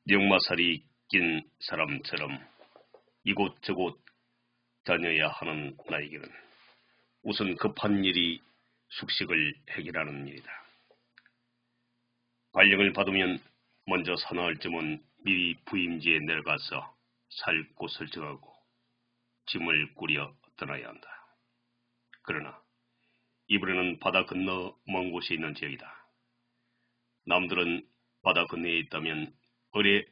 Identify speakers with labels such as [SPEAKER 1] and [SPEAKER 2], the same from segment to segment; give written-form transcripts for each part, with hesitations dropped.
[SPEAKER 1] 역마살이 낀 사람처럼 이곳저곳 다녀야 하는 나에게는 우선 급한 일이 숙식을 해결하는 일이다. 발령을 받으면 먼저 사나흘 쯤은 미리 부임지에 내려가서 살 곳을 정하고 짐을 꾸려 떠나야 한다. 그러나 이번에는 바다 건너 먼 곳에 있는 지역이다. 남들은 바다 건너에 있다면 어뢰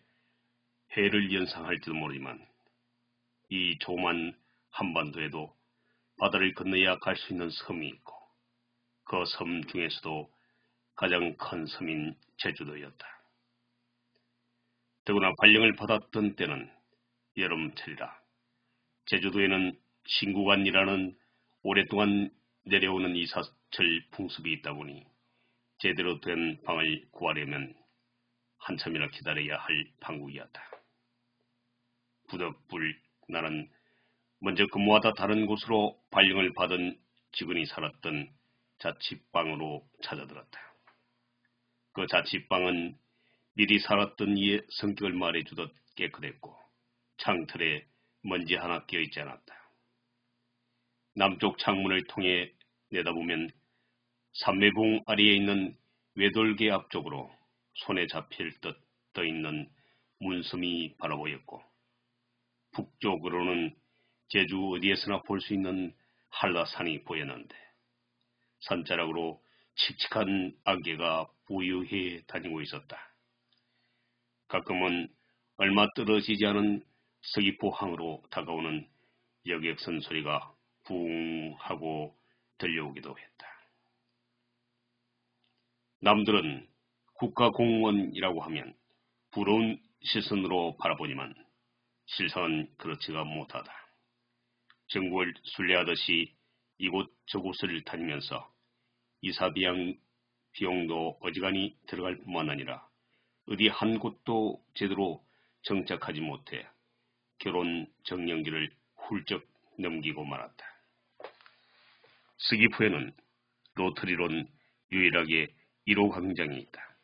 [SPEAKER 1] 해를 연상할지도 모르지만 이 조그만 한반도에도 바다를 건너야 갈 수 있는 섬이 있고 그 섬 중에서도 가장 큰 섬인 제주도였다. 더구나 발령을 받았던 때는 여름철이라 제주도에는 신구관이라는 오랫동안 내려오는 이사철 풍습이 있다 보니 제대로 된 방을 구하려면 한참이나 기다려야 할 판국이었다. 부득불 나는 먼저 근무하다 다른 곳으로 발령을 받은 직원이 살았던 자취방으로 찾아들었다. 그 자취방은 미리 살았던 이의 성격을 말해주듯 깨끗했고 창틀에 먼지 하나 끼어있지 않았다. 남쪽 창문을 통해 내다보면 삼매봉 아래에 있는 외돌개 앞쪽으로 손에 잡힐 듯 떠있는 문섬이 바라보였고 북쪽으로는 제주 어디에서나 볼 수 있는 한라산이 보였는데 산자락으로 칙칙한 안개가 부유해 다니고 있었다. 가끔은 얼마 떨어지지 않은 서귀포항으로 다가오는 여객선 소리가 붕 하고 들려오기도 했다. 남들은 국가공무원이라고 하면 부러운 시선으로 바라보지만 실상은 그렇지가 못하다. 정부를 순례하듯이 이곳저곳을 다니면서 이사비용 비용도 어지간히 들어갈 뿐만 아니라 어디 한 곳도 제대로 정착하지 못해 결혼 정년기를 훌쩍 넘기고 말았다. 서귀포에는 로터리론 유일하게 1호 광장이 있다.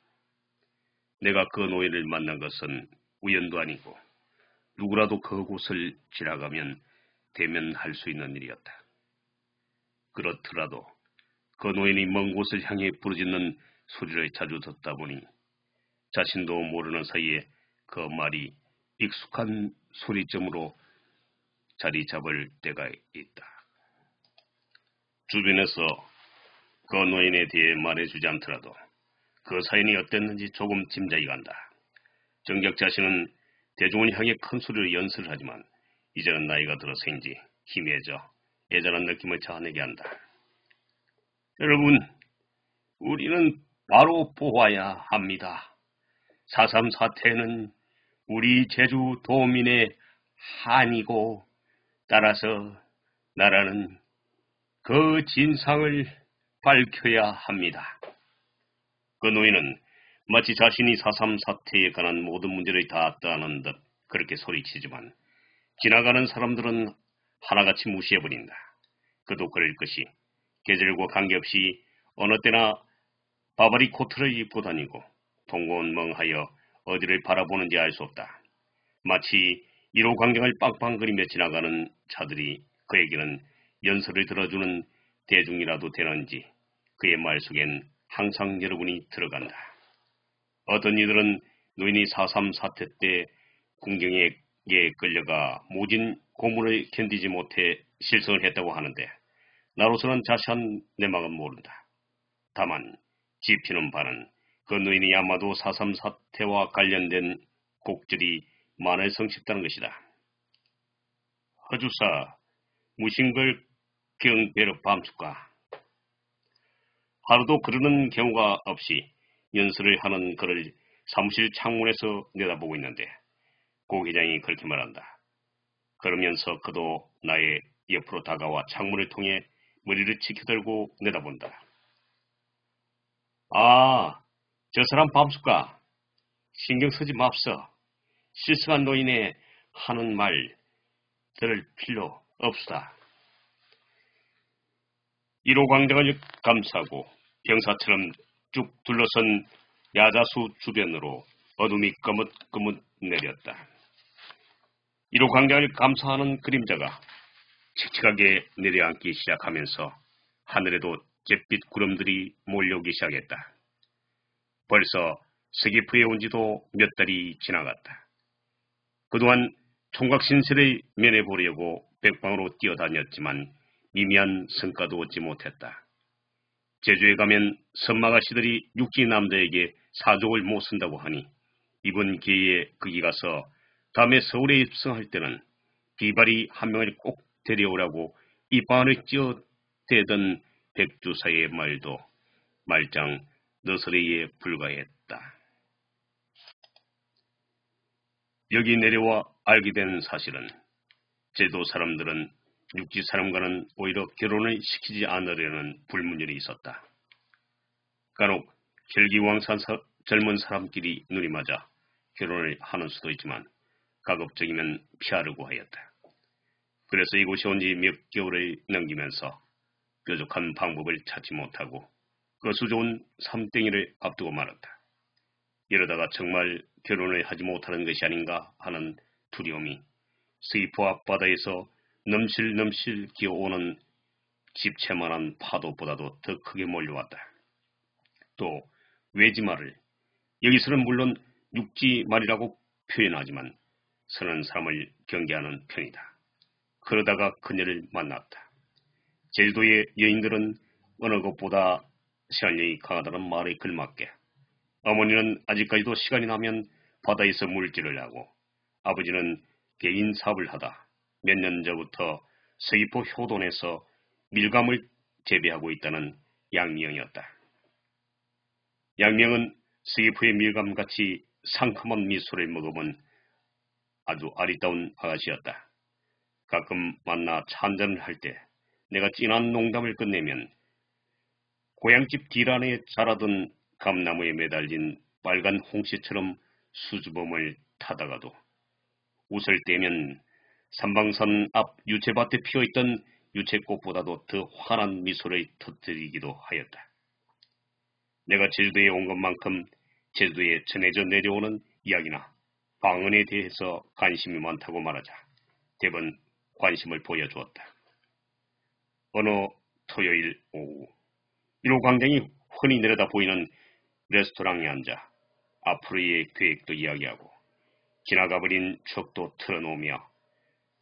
[SPEAKER 1] 내가 그 노인을 만난 것은 우연도 아니고 누구라도 그곳을 지나가면 대면할 수 있는 일이었다. 그렇더라도 그 노인이 먼 곳을 향해 부르짖는 소리를 자주 듣다 보니 자신도 모르는 사이에 그 말이 익숙한 소리점으로 자리 잡을 때가 있다. 주변에서 그 노인에 대해 말해주지 않더라도 그 사연이 어땠는지 조금 짐작이 간다. 정작 자신은 대중을 향해 큰 소리로 연설을 하지만 이제는 나이가 들어서인지 희미해져 애절한 느낌을 자아내게 한다. 여러분, 우리는 바로 보아야 합니다. 4.3 사태는 우리 제주 도민의 한이고 따라서 나라는 그 진상을 밝혀야 합니다. 그 노인은 마치 자신이 4.3 사태에 관한 모든 문제를 다 따는 듯 그렇게 소리치지만 지나가는 사람들은 하나같이 무시해버린다. 그도 그럴 것이 계절과 관계없이 어느 때나 바바리 코트를 입고 다니고 동곤멍하여 어디를 바라보는지 알 수 없다. 마치 1호 광장을 빵빵거리며 지나가는 자들이 그에게는 연설을 들어주는 대중이라도 되는지 그의 말 속엔 항상 여러분이 들어간다. 어떤 이들은 노인이 4.3 사태 때 군경에게 끌려가 모진 고문을 견디지 못해 실성을 했다고 하는데 나로서는 자세한 내막은 모른다. 다만 지피는 바는 그 노인이 아마도 4.3 사태와 관련된 곡절이 많을 성쉽다는 것이다. 허주사 무신걸 경배력 밤수가 하루도 그러는 경우가 없이 연설을 하는 그를 사무실 창문에서 내다보고 있는데 고 회장이 그렇게 말한다. 그러면서 그도 나의 옆으로 다가와 창문을 통해 머리를 치켜들고 내다본다. 아, 저 사람 밤수가 신경 쓰지 맙소. 실성한 노인의 하는 말 들을 필요 없수다. 1호 광장을 감싸고 병사처럼 쭉 둘러선 야자수 주변으로 어둠이 거뭇거뭇 내렸다. 이로 광장을 감싸하는 그림자가 칙칙하게 내려앉기 시작하면서 하늘에도 잿빛 구름들이 몰려오기 시작했다. 벌써 스기프에 온 지도 몇 달이 지나갔다. 그동안 총각신세를 면해보려고 백방으로 뛰어다녔지만 미미한 성과도 얻지 못했다. 제주에 가면 선마가씨들이 육지 남자에게 사족을 못 쓴다고 하니 이번 기회에 거기 가서 다음에 서울에 입성할 때는 비바리 한 명을 꼭 데려오라고 입안을 찌어대던 백주사의 말도 말짱 너스레에 불과했다. 여기 내려와 알게 된 사실은 제도 사람들은 육지 사람과는 오히려 결혼을 시키지 않으려는 불문율이 있었다. 간혹 혈기왕산 젊은 사람끼리 눈이 맞아 결혼을 하는 수도 있지만 가급적이면 피하려고 하였다. 그래서 이곳에 온 지 몇 개월을 넘기면서 뾰족한 방법을 찾지 못하고 거수 좋은 삼땡이를 앞두고 말았다. 이러다가 정말 결혼을 하지 못하는 것이 아닌가 하는 두려움이 스위프 앞바다에서 넘실넘실 기어오는 집채만한 파도보다도 더 크게 몰려왔다. 또 외지말을 여기서는 물론 육지말이라고 표현하지만 서는 사람을 경계하는 편이다. 그러다가 그녀를 만났다. 제주도의 여인들은 어느 것보다 시한력이 강하다는 말에 걸맞게 어머니는 아직까지도 시간이 나면 바다에서 물질을 하고 아버지는 개인 사업을 하다 몇 년 전부터 서귀포 효돈에서 밀감을 재배하고 있다는 양미영이었다. 양미영은 서귀포의 밀감같이 상큼한 미소를 머금은 아주 아리따운 아가씨였다. 가끔 만나 차 한잔을 할 때 내가 진한 농담을 끝내면 고향집 뒤란에 자라던 감나무에 매달린 빨간 홍시처럼 수줍음을 타다가도 웃을 때면 삼방산 앞 유채밭에 피어있던 유채꽃보다도 더 환한 미소를 터뜨리기도 하였다. 내가 제주도에 온 것만큼 제주도에 전해져 내려오는 이야기나 방언에 대해서 관심이 많다고 말하자 대번 관심을 보여주었다. 어느 토요일 오후 1호 광장이 흔히 내려다 보이는 레스토랑에 앉아 앞으로의 계획도 이야기하고 지나가버린 추억도 틀어놓으며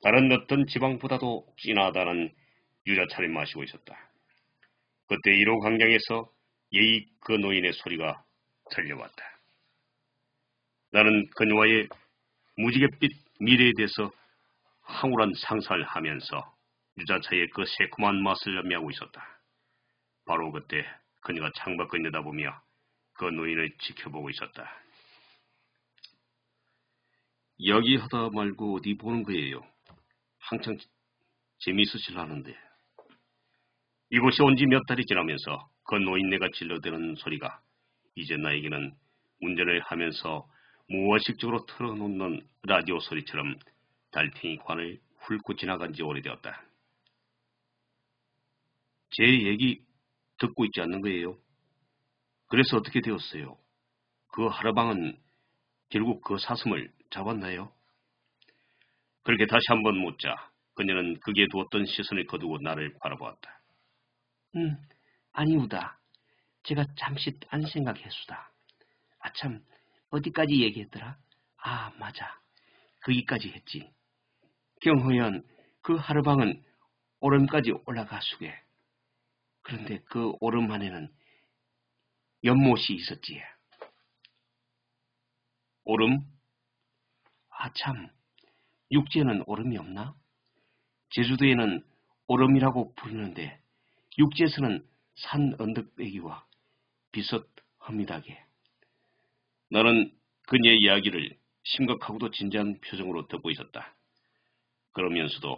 [SPEAKER 1] 다른 어떤 지방보다도 진하다는 유자차를 마시고 있었다. 그때 1호 광장에서 예의 그 노인의 소리가 들려왔다. 나는 그녀와의 무지갯빛 미래에 대해서 황홀한 상상을 하면서 유자차의 그 새콤한 맛을 연미하고 있었다. 바로 그때 그녀가 창밖을 내다보며 그 노인을 지켜보고 있었다. 이야기하다 말고 어디 보는 거예요? 한창 재미있으시려는데. 이곳에 온 지 몇 달이 지나면서 그 노인네가 질러대는 소리가 이제 나에게는 운전을 하면서 무의식적으로 틀어놓는 라디오 소리처럼 달팽이 관을 훑고 지나간 지 오래되었다. 제 얘기 듣고 있지 않는 거예요? 그래서 어떻게 되었어요? 그 하라방은 결국 그 사슴을 잡았나요? 그렇게 다시 한번 묻자 그녀는 거기에 두었던 시선을 거두고 나를 바라보았다.
[SPEAKER 2] 아니우다. 제가 잠시 딴 생각했수다. 아참, 어디까지 얘기했더라? 아, 맞아. 거기까지 했지. 경호연, 그 하루방은 오름까지 올라가수게. 그런데 그 오름 안에는 연못이 있었지.
[SPEAKER 1] 오름?
[SPEAKER 2] 아참, 육지에는 오름이 없나? 제주도에는 오름이라고 부르는데 육지에서는 산 언덕배기와 비슷합니다게.
[SPEAKER 1] 나는 그녀의 이야기를 심각하고도 진지한 표정으로 듣고 있었다. 그러면서도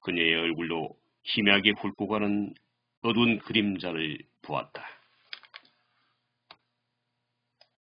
[SPEAKER 1] 그녀의 얼굴로 희미하게 훑고 가는 어두운 그림자를 보았다.